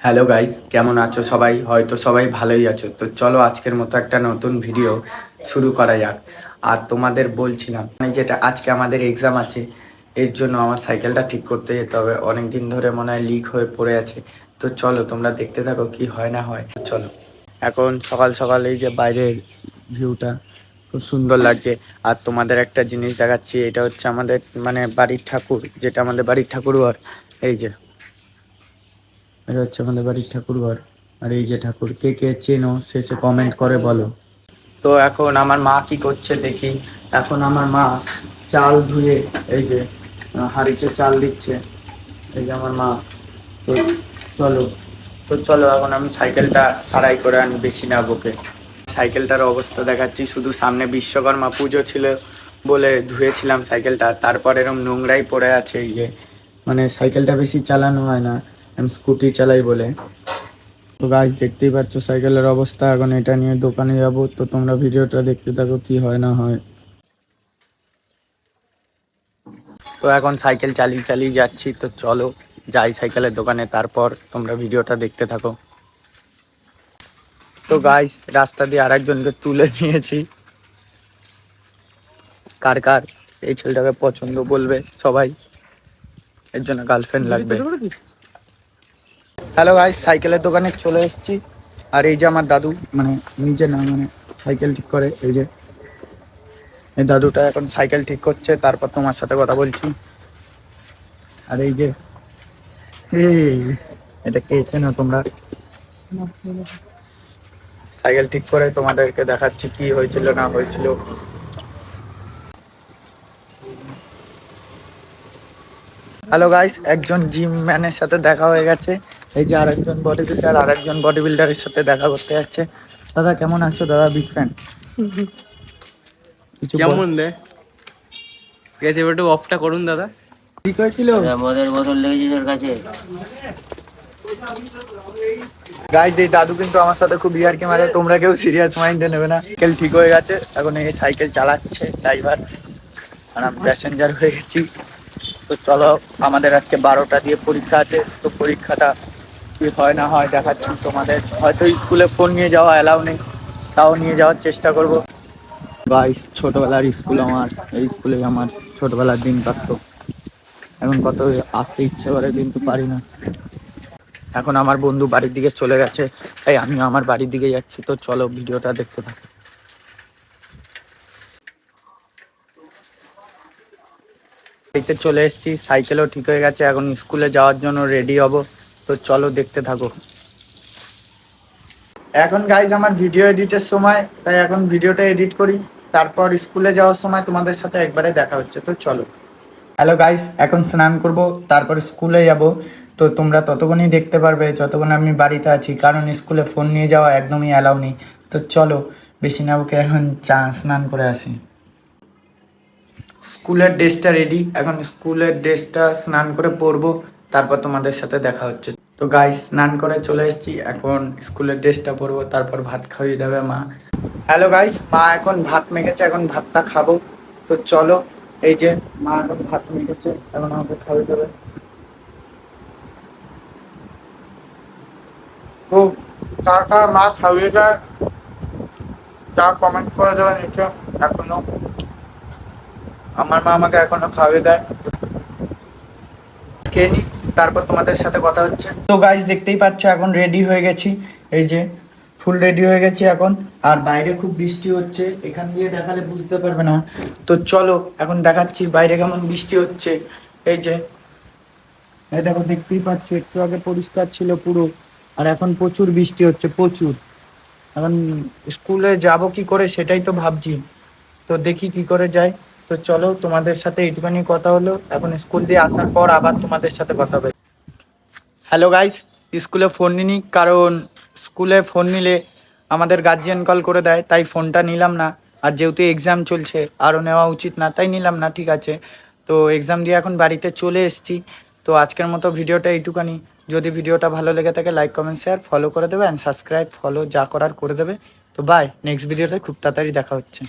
Hello guys, কেমন আছো সবাই? হয়তো সবাই ভালোই আছো। তো চলো আজকের মতো একটা নতুন ভিডিও শুরু করা যাক। আর তোমাদের বলছিলাম যেটা আজকে আমাদের এক্সাম আছে, এর জন্য আমার সাইকেলটা ঠিক করতে যেতে হবে। অনেক দিন ধরে মনে হয় লিক হয়ে পড়ে আছে। তো চলো তোমরা দেখতে থাকো কি হয় না হয়। চলো, এখন সকাল সকাল এই যে বাইরের ভিউটা খুব সুন্দর লাগছে। আর তোমাদের একটা জিনিস দেখাচ্ছি, এটা হচ্ছে আমাদের বাড়ির ঠাকুর, যেটা আমাদের বাড়ির ঠাকুর ঘর। এই যে এটা হচ্ছে আমাদের বাড়ির ঠাকুর ঘর। আর এই যে ঠাকুর, কে কে চেনো শেষে কমেন্ট করে বলো। তো এখন আমার মা কি করছে দেখি। এখন আমার মা চাল ধুয়ে এই যে হাঁড়িতে চাল দিচ্ছে। এই যে আমার মা। তো চলো, এখন আমি সাইকেলটা সারাই করে আনি, বেশি না বকে। সাইকেলটার অবস্থা দেখাচ্ছি, শুধু সামনে বিশ্বকর্মা পুজো ছিল বলে ধুয়েছিলাম সাইকেলটা, তারপর এরকম নোংরাই পড়ে আছে। এই যে সাইকেলটা বেশি চালানো হয় না, আমি স্কুটি চালাই বলে। তো গাছ দেখতেই পাচ্ছ সাইকেলের অবস্থা। এখন এটা নিয়ে দোকানে যাব, তো তোমরা ভিডিওটা দেখতে থাকো কি হয় না হয়। তো এখন সাইকেল চালিয়ে চালিয়ে যাচ্ছি, তো চলো যাই সাইকেলের দোকানে, তারপর তোমরা ভিডিওটা দেখতে থাকো। তো গাইস, রাস্তা দিয়ে আরেকজনকে তুলে নিয়েছি। কার কার এই ছেলেটাকে পছন্দ বলবে সবাই, এর জন্য গার্লফ্রেন্ড লাগবে। হ্যালো গাইস, সাইকেলের দোকানে চলে এসেছি। আর এই যে আমার দাদু, নিজে না সাইকেল ঠিক করে। এই যে এই দাদুটা এখন সাইকেল ঠিক করছে, তারপর তোমার সাথে কথা বলছি। আর এই যে এটা কে চেনো তোমরা? সাইকেল ঠিক করে তোমাদেরকে দেখাচ্ছি কি হয়েছিল না হয়েছিল। হ্যালো গাইস, একজন জিম ম্যানের সাথে দেখা হয়ে গেছে। এই যে আরেকজন বডি বিল্ডার, আরেকজন বডি বিল্ডারের সাথে দেখা করতে যাচ্ছে। দাদা কেমন আছো? দাদা বিগ ফ্যান। কিছু কেমন রে গেছে একটু অফটা করুন দাদা। ঠিক হয়েছিল? মদের বোতল লেগেছে তোর কাছে? গাইস, এই দাদু কিন্তু আমার সাথে খুব ইয়ার্কি মারে, তোমরা কেউ সিরিয়াস মাইন্ডে নেবে না। সাইকেল ঠিক হয়ে গেছে, এখন এই সাইকেল চালাচ্ছে ড্রাইভার, আর আমি প্যাসেঞ্জার হয়ে গেছি। তো চলো, আমাদের আজকে 12টা দিয়ে পরীক্ষা আছে, তো পরীক্ষাটা কি হয় না হয় দেখাচ্ছি তোমাদের। হয়তো স্কুলে ফোন নিয়ে যাওয়া অ্যালাউ নেই, তাও নিয়ে যাওয়ার চেষ্টা করব। গাইস, ছোটবেলার স্কুল আমার, এই স্কুলে আমার ছোটবেলার দিন কাটতো। এখন কত আসতে ইচ্ছে করে কিন্তু পারি না। এখন আমার বন্ধু বাড়ির দিকে চলে গেছে, তাই আমি আমার বাড়ির দিকে যাচ্ছি। তো চলো ভিডিওটা দেখতে থাকো। বাড়িতে চলে এসেছি, সাইকেলও ঠিক হয়ে গেছে, এখন স্কুলে যাওয়ার জন্য রেডি হব। তো চলো দেখতে থাকো। এখন গাইজ আমার ভিডিও এডিটের সময়, তাই এখন ভিডিওটা এডিট করি, তারপর স্কুলে যাওয়ার সময় তোমাদের সাথে একবারে দেখা হচ্ছে। তো চলো। হ্যালো গাইস, এখন স্নান করব, তারপর স্কুলে যাব। তো তোমরা ততক্ষণই দেখতে পারবে যতক্ষণ আমি বাড়িতে আছি, কারণ স্কুলে ফোন নিয়ে যাওয়া একদমই অ্যালাউ নেই। তো চলো বেশি না বকে এখন স্নান করে আসি। স্কুলের ড্রেসটা রেডি, এখন স্কুলের ড্রেসটা স্নান করে পরবো, তারপর তোমাদের সাথে দেখা হচ্ছে। তো গাইস, স্নান করে চলে এসেছি, এখন স্কুলের ড্রেসটা পরবো, তারপর ভাত খাইয়ে দেবে মা। হ্যালো গাইস, মা এখন ভাত মেখেছে, এখন ভাতটা খাবো। তো চলো, এই যে মা এখন ভাত মেখেছে, এখন আমাকে খাইয়ে দেবে। তো কার কার মা খাইয়ে দেয় তা কমেন্ট করে দেবে নিচে। এখনো আমার মা আমাকে এখনো খাইয়ে দেয়, খেয়ে নি, তারপর তোমাদের সাথে কথা হচ্ছে। তো গাইস, দেখতেই পাচ্ছ এখন রেডি হয়ে গেছি। এই যে ফুল রেডি হয়ে গেছি এখন। আর বাইরে খুব বৃষ্টি হচ্ছে, এখান দিয়ে দেখালে বুঝতে পারবে না। তো চলো এখন দেখাচ্ছি বাইরে কেমন বৃষ্টি হচ্ছে। এই যে এই দেখো, দেখতেই পাচ্ছ, একটু আগে পরিষ্কার ছিল পুরো, আর এখন প্রচুর বৃষ্টি হচ্ছে, প্রচুর। এখন স্কুলে যাব কি করে সেটাই তো ভাবছি। তো দেখি কি করে যাই। তো চলো, তোমাদের সাথে এইটুখানি কথা হলো, এখন স্কুল দিয়ে আসার পর আবার তোমাদের সাথে কথা হবে। হ্যালো গাইস, স্কুলে ফোন নিনি, কারণ স্কুলে ফোন নিলে আমাদের গার্জিয়ান কল করে দেয়, তাই ফোনটা নিলাম না। আর যেহেতু এক্সাম চলছে, আরও নেওয়া উচিত না, তাই নিলাম না, ঠিক আছে। তো এক্সাম দিয়ে এখন বাড়িতে চলে এসেছি। তো আজকের মতো ভিডিওটা এইটুখানি। যদি ভিডিওটা ভালো লেগে থাকে লাইক কমেন্ট শেয়ার ফলো করে দেবে, অ্যান্ড সাবস্ক্রাইব ফলো যা করার করে দেবে। তো বাই, নেক্সট ভিডিওতে খুব তাড়াতাড়ি দেখা হচ্ছে।